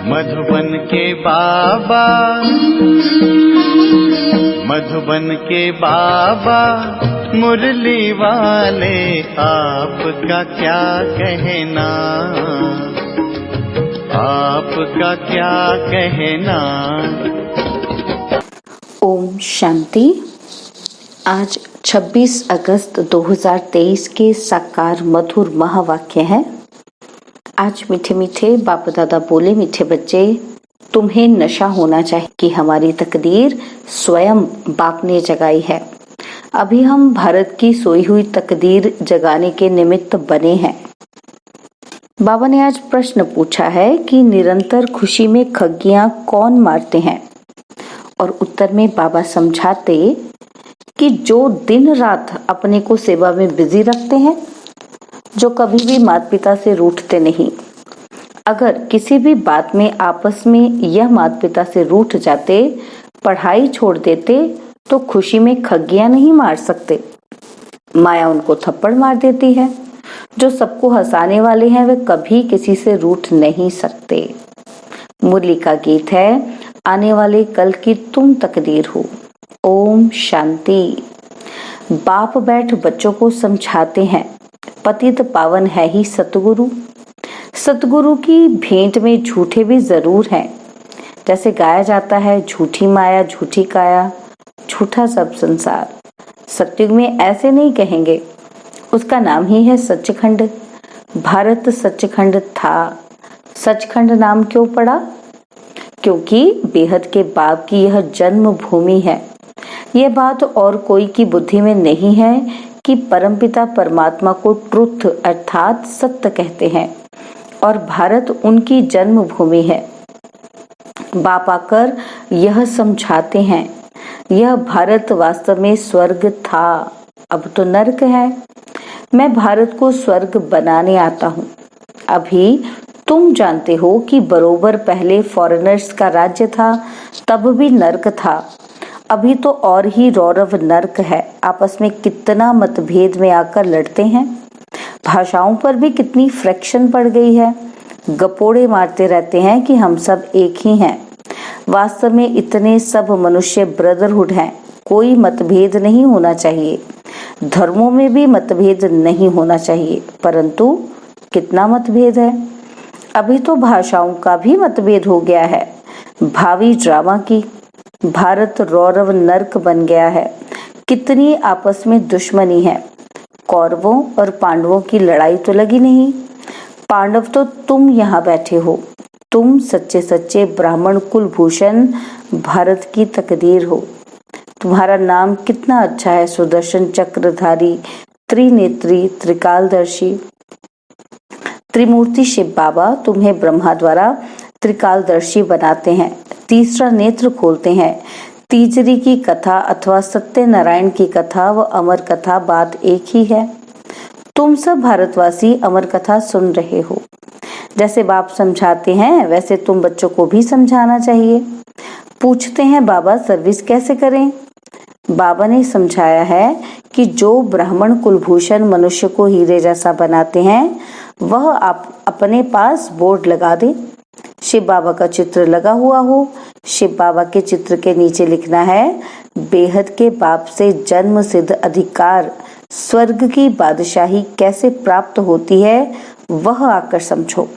मधुबन के बाबा, मधुबन के बाबा मुरली वाले, आपका क्या कहना, आपका क्या कहना। ओम शांति। आज 26 अगस्त 2023 के साकार मधुर महावाक्य है। आज मीठे मीठे बाप दादा बोले, मीठे बच्चे, तुम्हें नशा होना चाहिए कि हमारी तकदीर स्वयं बाप ने जगाई है। अभी हम भारत की सोई हुई तकदीर जगाने के निमित्त बने हैं। बाबा ने आज प्रश्न पूछा है कि निरंतर खुशी में खग्गियां कौन मारते हैं, और उत्तर में बाबा समझाते कि जो दिन रात अपने को सेवा में बिजी रखते हैं, जो कभी भी माता पिता से रूठते नहीं। अगर किसी भी बात में आपस में यह माता पिता से रूठ जाते, पढ़ाई छोड़ देते, तो खुशी में खग्गियां नहीं मार सकते। माया उनको थप्पड़ मार देती है। जो सबको हंसाने वाले हैं, वे कभी किसी से रूठ नहीं सकते। मुरली का गीत है, आने वाले कल की तुम तकदीर हो। ओम शांति। बाप बैठ बच्चों को समझाते हैं, पतित पावन है ही सतगुरु। सतगुरु की भेंट में झूठे भी जरूर हैं। जैसे गाया जाता है, झूठी माया झूठी काया, झूठा सब संसार। सत्युग में ऐसे नहीं कहेंगे। उसका नाम ही है सचखंड। भारत सचखंड था। सचखंड नाम क्यों पड़ा? क्योंकि बेहद के बाप की यह जन्म भूमि है। यह बात और कोई की बुद्धि में नहीं है कि परमपिता परमात्मा को ट्रुथ अर्थात सत्य कहते हैं, और भारत उनकी जन्म भूमि है। बाप आकर यह समझाते हैं, यह भारत वास्तव में स्वर्ग था, अब तो नर्क है। मैं भारत को स्वर्ग बनाने आता हूँ। अभी तुम जानते हो कि बरोबर पहले फॉरेनर्स का राज्य था, तब भी नर्क था। अभी तो और ही रौरव नर्क है। आपस में कितना मतभेद में आकर लड़ते हैं। भाषाओं पर भी कितनी फ्रैक्शन पड़ गई है। गपोड़े मारते रहते हैं कि हम सब एक ही हैं। वास्तव में इतने सब मनुष्य ब्रदरहुड हैं। कोई मतभेद नहीं होना चाहिए। धर्मों में भी मतभेद नहीं होना चाहिए, परंतु कितना मतभेद है। अभी तो भाषाओं का भी मतभेद हो गया है। भावी ड्रामा की भारत रौरव नर्क बन गया है। कितनी आपस में दुश्मनी है। कौरवों और पांडवों की लड़ाई तो लगी नहीं। पांडव तो तुम यहाँ बैठे हो। तुम सच्चे सच्चे ब्राह्मण कुलभूषण भारत की तकदीर हो। तुम्हारा नाम कितना अच्छा है, सुदर्शन चक्रधारी, त्रिनेत्री, त्रिकालदर्शी। त्रिमूर्ति शिव बाबा तुम्हें ब्रह्मा द्वारा त्रिकालदर्शी बनाते हैं। तीसरा नेत्र खोलते हैं। तीजरी की कथा अथवा सत्यनारायण की कथा व अमर कथा बात एक ही है। तुम सब भारतवासी अमर कथा सुन रहे हो। जैसे बाप समझाते हैं, वैसे तुम बच्चों को भी समझाना चाहिए। पूछते हैं, बाबा सर्विस कैसे करें? बाबा ने समझाया है कि जो ब्राह्मण कुलभूषण मनुष्य को हीरे जैसा बनाते हैं, वह आप अपने पास बोर्ड लगा दे। शिव बाबा का चित्र लगा हुआ हो। शिव बाबा के चित्र के नीचे लिखना है, बेहद के बाप से जन्म सिद्ध अधिकार, स्वर्ग की बादशाही कैसे प्राप्त होती है, वह आकर समझो।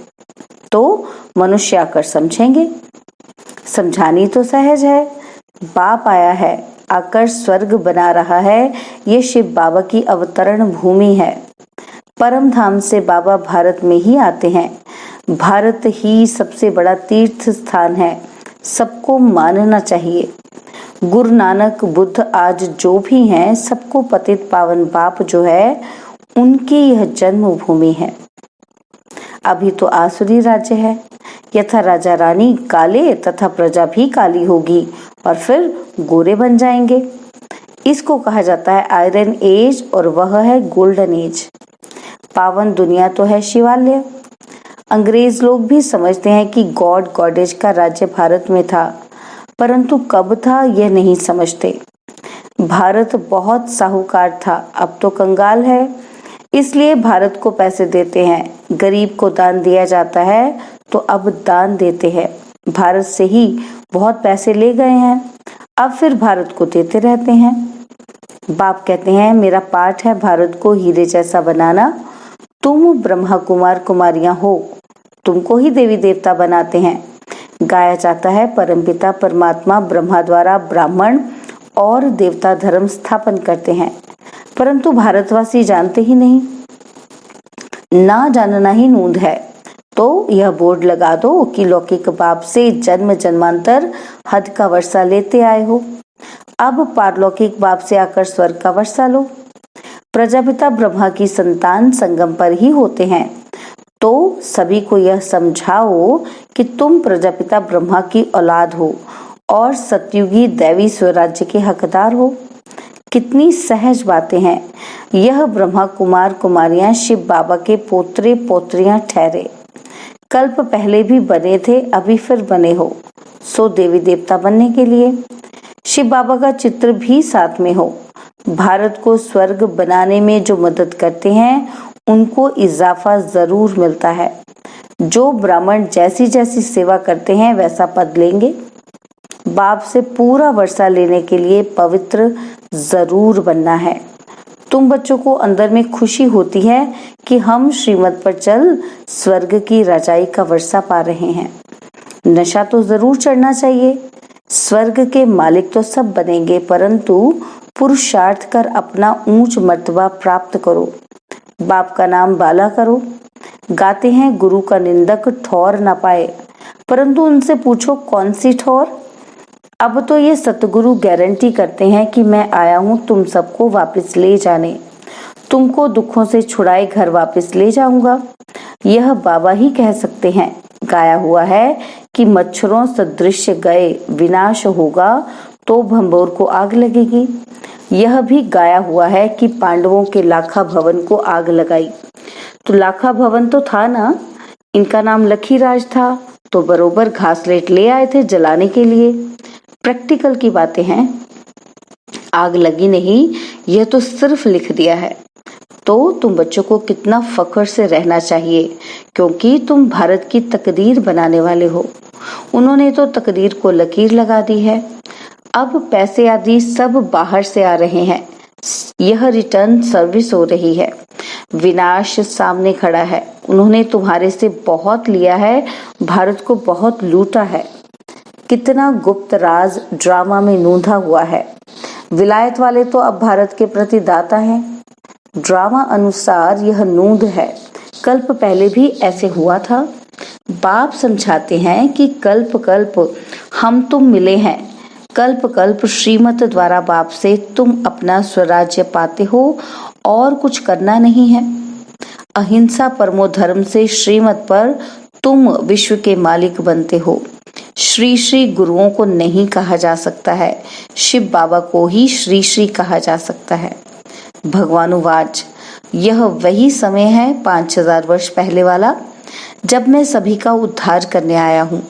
तो मनुष्य आकर समझेंगे। समझानी तो सहज है। बाप आया है, आकर स्वर्ग बना रहा है। ये शिव बाबा की अवतरण भूमि है। परम धाम से बाबा भारत में ही आते हैं। भारत ही सबसे बड़ा तीर्थ स्थान है। सबको मानना चाहिए। गुरु नानक, बुद्ध, आज जो भी हैं, सबको पतित पावन बाप जो है, उनकी यह जन्म भूमि है। अभी तो आसुरी राज्य है। यथा राजा रानी काले तथा प्रजा भी काली होगी, और फिर गोरे बन जाएंगे। इसको कहा जाता है आयरन एज, और वह है गोल्डन एज। पावन दुनिया तो है शिवालय। अंग्रेज लोग भी समझते हैं कि गॉड गॉडेज का राज्य भारत में था, परंतु कब था यह नहीं समझते। भारत बहुत साहूकार था, अब तो कंगाल है। इसलिए भारत को पैसे देते हैं, गरीब को दान दिया जाता है, तो अब दान देते हैं। भारत से ही बहुत पैसे ले गए हैं, अब फिर भारत को देते रहते हैं। बाप कहते हैं मेरा पाठ है भारत को हीरे जैसा बनाना। तुम ब्रह्मा कुमार कुमारियां हो, तुमको ही देवी देवता बनाते हैं। गाया जाता है परमपिता परमात्मा ब्रह्मा द्वारा ब्राह्मण और देवता धर्म स्थापन करते हैं, परंतु भारतवासी जानते ही नहीं। ना जानना ही नूंद है। तो यह बोर्ड लगा दो कि लौकिक बाप से जन्म जन्मांतर हद का वर्षा लेते आए हो, अब पारलौकिक बाप से आकर स्वर्ग का वर्षा लो। प्रजापिता ब्रह्मा की संतान संगम पर ही होते हैं, तो सभी को यह समझाओ कि तुम प्रजापिता ब्रह्मा की औलाद हो और सतयुगी दैवी स्वराज्य के हकदार हो। कितनी सहज बातें हैं। यह ब्रह्मा कुमार कुमारियां शिव बाबा के पोत्रे पोत्रियां ठहरे। कल्प पहले भी बने थे, अभी फिर बने हो, सो देवी देवता बनने के लिए। शिव बाबा का चित्र भी साथ में हो। भारत को स्वर्ग बनाने में जो मदद करते हैं उनको इजाफा जरूर मिलता है। जो ब्राह्मण जैसी जैसी सेवा करते हैं वैसा पद लेंगे। बाप से पूरा वर्षा लेने के लिए पवित्र जरूर बनना है। तुम बच्चों को अंदर में खुशी होती है कि हम श्रीमत पर चल स्वर्ग की रजाई का वर्षा पा रहे हैं। नशा तो जरूर चढ़ना चाहिए। स्वर्ग के मालिक तो सब बनेंगे, परंतु पुरुषार्थ कर अपना ऊंच मर्तबा प्राप्त करो। बाप का नाम बाला करो। गाते हैं गुरु का निंदक ठौर न पाए, परंतु उनसे पूछो कौन सी ठौर। अब तो ये सतगुरु गारंटी करते हैं कि मैं आया हूँ तुम सबको वापस ले जाने, तुमको दुखों से छुड़ाए घर वापस ले जाऊंगा। यह बाबा ही कह सकते हैं। गाया हुआ है कि मच्छरों सदृश गए विनाश होगा तो भंबोर को आग लगेगी। यह भी गाया हुआ है कि पांडवों के लाखा भवन को आग लगाई, तो लाखा भवन तो था ना, इनका नाम लखीराज था, तो बरोबर घासलेट ले आए थे जलाने के लिए। प्रैक्टिकल की बातें हैं। आग लगी नहीं, यह तो सिर्फ लिख दिया है। तो तुम बच्चों को कितना फख्र से रहना चाहिए, क्योंकि तुम भारत की तकदीर बनाने वाले हो। उन्होंने तो तकदीर को लकीर लगा दी है। अब पैसे आदि सब बाहर से आ रहे हैं। यह रिटर्न सर्विस हो रही है। विनाश सामने खड़ा है। उन्होंने तुम्हारे से बहुत लिया है, भारत को बहुत लूटा है। कितना गुप्त राज ड्रामा में नूंधा हुआ है। विलायत वाले तो अब भारत के प्रति दाता हैं। ड्रामा अनुसार यह नूंद है। कल्प पहले भी ऐसे हुआ था। बाप समझाते हैं कि कल्प कल्प हम तुम मिले हैं। कल्प कल्प श्रीमत द्वारा बाप से तुम अपना स्वराज्य पाते हो और कुछ करना नहीं है। अहिंसा परमो धर्म से श्रीमत पर तुम विश्व के मालिक बनते हो। श्री श्री गुरुओं को नहीं कहा जा सकता है, शिव बाबा को ही श्री श्री कहा जा सकता है। भगवानुवाच, यह वही समय है 5000 वर्ष पहले वाला, जब मैं सभी का उद्धार करने आया हूँ।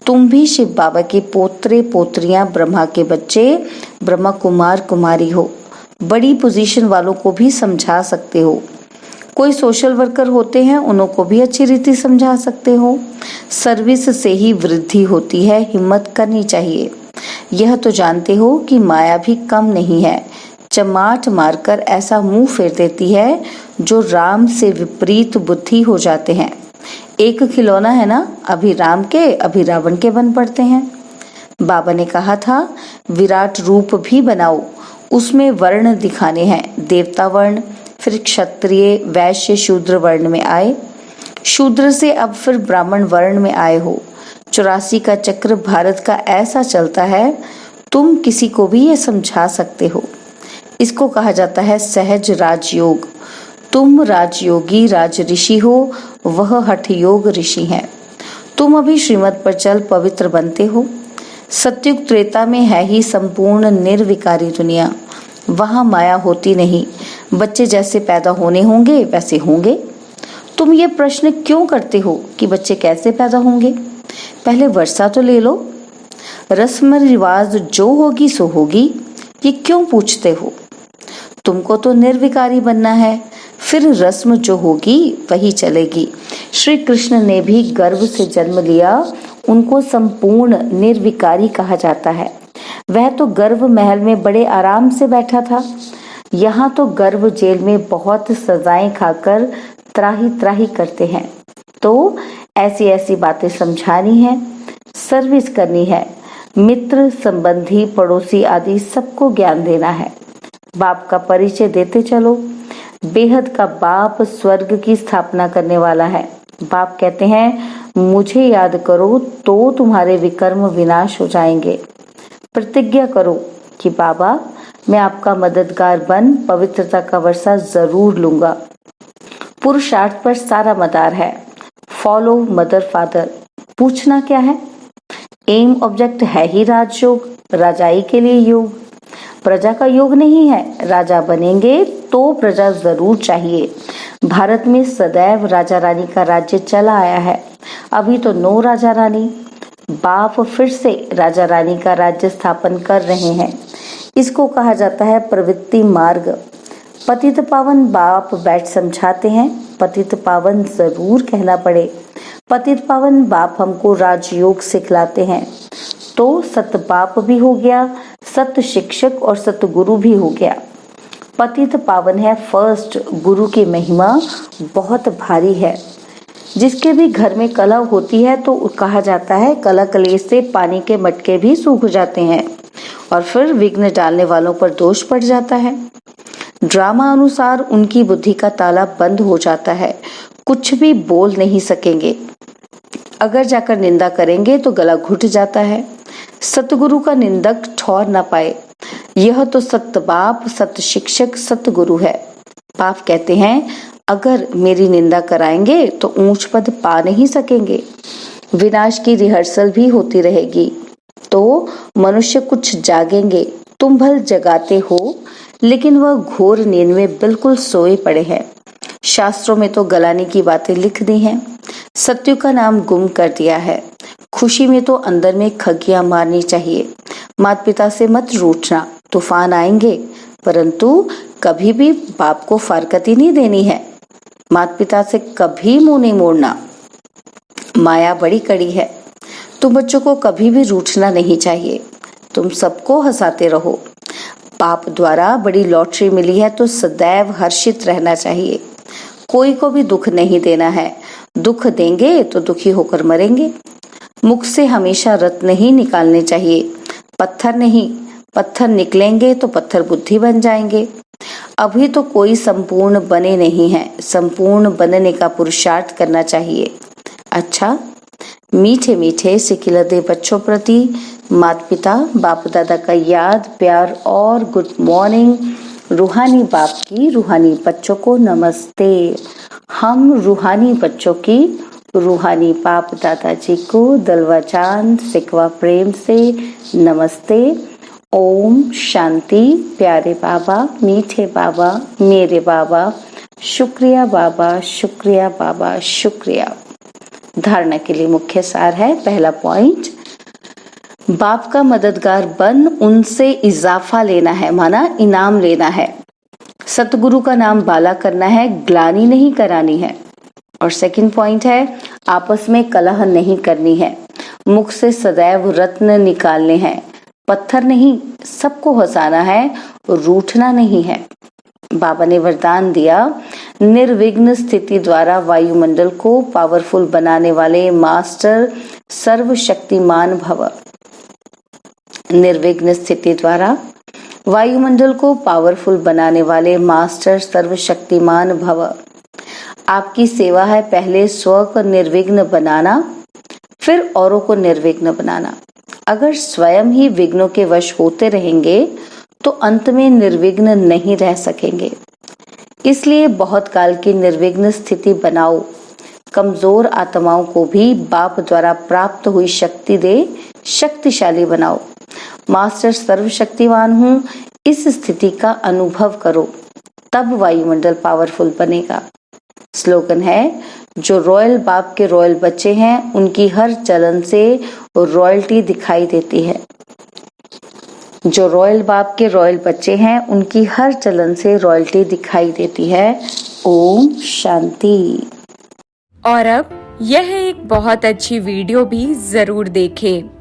तुम भी शिव बाबा के पोत्रे पोत्रियां, ब्रह्मा के बच्चे, ब्रह्मा कुमार कुमारी हो। बड़ी पोजीशन वालों को भी समझा सकते हो। कोई सोशल वर्कर होते हैं, उनको भी अच्छी रीति समझा सकते हो। सर्विस से ही वृद्धि होती है, हिम्मत करनी चाहिए। यह तो जानते हो कि माया भी कम नहीं है। चमाट मारकर ऐसा मुंह फेर देती है जो राम से विपरीत बुद्धि हो जाते हैं। एक खिलौना है ना, अभी राम के अभी रावण के बन पड़ते हैं। बाबा ने कहा था विराट रूप भी बनाओ, उसमें वर्ण दिखाने हैं। देवता वर्ण, फिर क्षत्रिय, वैश्य, शूद्र वर्ण में आए। शूद्र से अब फिर ब्राह्मण वर्ण में आए हो। 84 का चक्र भारत का ऐसा चलता है, तुम किसी को भी ये समझा सकते हो। इसको कहा जाता है सहज राजयोग। तुम राजयोगी राज ऋषि हो, वह हठ योग ऋषि हैं। तुम अभी श्रीमत पर चल पवित्र बनते हो। सत्युग त्रेता में है ही संपूर्ण निर्विकारी दुनिया, वहां माया होती नहीं। बच्चे जैसे पैदा होने होंगे वैसे होंगे। तुम ये प्रश्न क्यों करते हो कि बच्चे कैसे पैदा होंगे? पहले वर्षा तो ले लो। रस्म रिवाज जो होगी सो होगी, ये क्यों पूछते हो? तुमको तो निर्विकारी बनना है, फिर रस्म जो होगी वही चलेगी। श्री कृष्ण ने भी गर्भ से जन्म लिया, उनको संपूर्ण निर्विकारी कहा जाता है। वह तो गर्भ महल में बड़े आराम से बैठा था, यहाँ तो गर्भ जेल में बहुत सजाएं खाकर त्राही त्राही करते हैं। तो ऐसी ऐसी बातें समझानी है, सर्विस करनी है, मित्र संबंधी पड़ोसी आदि सबको ज्ञान देना है। बाप का परिचय देते चलो। बेहद का बाप स्वर्ग की स्थापना करने वाला है। बाप कहते हैं मुझे याद करो तो तुम्हारे विकर्म विनाश हो जाएंगे। प्रतिज्ञा करो कि बाबा मैं आपका मददगार बन पवित्रता का वर्षा जरूर लूंगा। पुरुषार्थ पर सारा मदार है। Follow mother father. पूछना क्या है? एम ऑब्जेक्ट है ही राजयोग, राजाई के लिए योग। प्रजा का योग नहीं है, राजा बनेंगे तो प्रजा जरूर चाहिए। भारत में सदैव राजा रानी का राज्य चला आया है, अभी तो 9 राजा रानी। बाप फिर से राजा रानी का राज्य स्थापन कर रहे हैं। इसको कहा जाता है प्रवृत्ति मार्ग। पतित पावन बाप बैठ समझाते हैं, पतित पावन जरूर कहना पड़े। पतित पावन बाप हमको राजयोग सिखलाते हैं। तो सत बाप भी हो गया, सत शिक्षक और सत गुरु भी हो गया। पतित पावन है फर्स्ट, गुरु की महिमा बहुत भारी है। जिसके भी घर में कलह होती है तो कहा जाता है कलह कलेश से पानी के मटके भी सूख जाते हैं और फिर विघ्न डालने वालों पर दोष पड़ जाता है। ड्रामा अनुसार उनकी बुद्धि का ताला बंद हो जाता है, कुछ भी बोल नहीं सकेंगे। अगर जाकर निंदा करेंगे तो गला घुट जाता है। सतगुरु का निंदक ठौर न पाए। यह तो सत्य बाप, सत्य शिक्षक, सत्य गुरु है। बाप कहते हैं अगर मेरी निंदा कराएंगे तो ऊंच पद पा नहीं सकेंगे। विनाश की रिहर्सल भी होती रहेगी तो मनुष्य कुछ जागेंगे। तुम भल जगाते हो, लेकिन वह घोर नींद में बिल्कुल सोए पड़े हैं। शास्त्रों में तो गलाने की बातें लिख दी हैं। सत्य का नाम गुम कर दिया है। खुशी में तो अंदर में खगियां मारनी चाहिए। माता पिता से मत रूठना, तूफान आएंगे, परंतु कभी भी बाप को फारकती नहीं देनी है। माता पिता से कभी मुंह नहीं मोड़ना। माया बड़ी कड़ी है। तुम बच्चों को कभी भी रूठना नहीं चाहिए। तुम सबको हंसाते रहो। बाप द्वारा बड़ी लॉटरी मिली है तो सदैव हर्षित रहना चाहिए। कोई को भी दुख नहीं देना है। दुख देंगे तो दुखी होकर मरेंगे। मुख से हमेशा रत्न ही निकालने चाहिए, पत्थर नहीं। पत्थर निकलेंगे तो पत्थर बुद्धि बन जाएंगे। अभी तो कोई संपूर्ण बने नहीं है, संपूर्ण बनने का पुरुषार्थ करना चाहिए। अच्छा, मीठे मीठे सिखिलते बच्चों प्रति माता पिता बाप दादा का याद प्यार और गुड मॉर्निंग। रूहानी बाप की रूहानी बच्चों को नमस्ते। हम रूहानी बच्चों की रूहानी बाप दादाजी को दलवा चांद सिकवा प्रेम से नमस्ते। ओम शांति। प्यारे बाबा, मीठे बाबा, मेरे बाबा, शुक्रिया बाबा, शुक्रिया बाबा, शुक्रिया। धारणा के लिए मुख्य सार है, पहला पॉइंट, बाप का मददगार बन उनसे इजाफा लेना है, माना इनाम लेना है। सतगुरु का नाम बाला करना है, ग्लानी नहीं करानी है। और सेकंड पॉइंट है, आपस में कलह नहीं करनी है। मुख से सदैव रत्न निकालने हैं, पत्थर नहीं। सबको हंसाना है, रूठना नहीं है। बाबा ने वरदान दिया, निर्विघ्न स्थिति द्वारा वायुमंडल को पावरफुल बनाने वाले मास्टर सर्वशक्तिमान भव। निर्विघ्न स्थिति द्वारा वायुमंडल को पावरफुल बनाने वाले मास्टर सर्वशक्तिमान भव। आपकी सेवा है पहले स्व को निर्विघ्न बनाना, फिर औरों को निर्विघ्न बनाना। अगर स्वयं ही विघ्नों के वश होते रहेंगे तो अंत में निर्विघ्न नहीं रह सकेंगे। इसलिए बहुत काल की निर्विघ्न स्थिति बनाओ। कमजोर आत्माओं को भी बाप द्वारा प्राप्त हुई शक्ति दे शक्तिशाली बनाओ। मास्टर सर्वशक्तिमान हूँ, इस स्थिति का अनुभव करो, तब वायुमंडल पावरफुल बनेगा। स्लोगन है, जो रॉयल बाप के रॉयल बच्चे हैं उनकी हर चलन से रॉयल्टी दिखाई देती है। जो रॉयल बाप के रॉयल बच्चे हैं उनकी हर चलन से रॉयल्टी दिखाई देती है। ओम शांति। और अब यह एक बहुत अच्छी वीडियो भी जरूर देखें।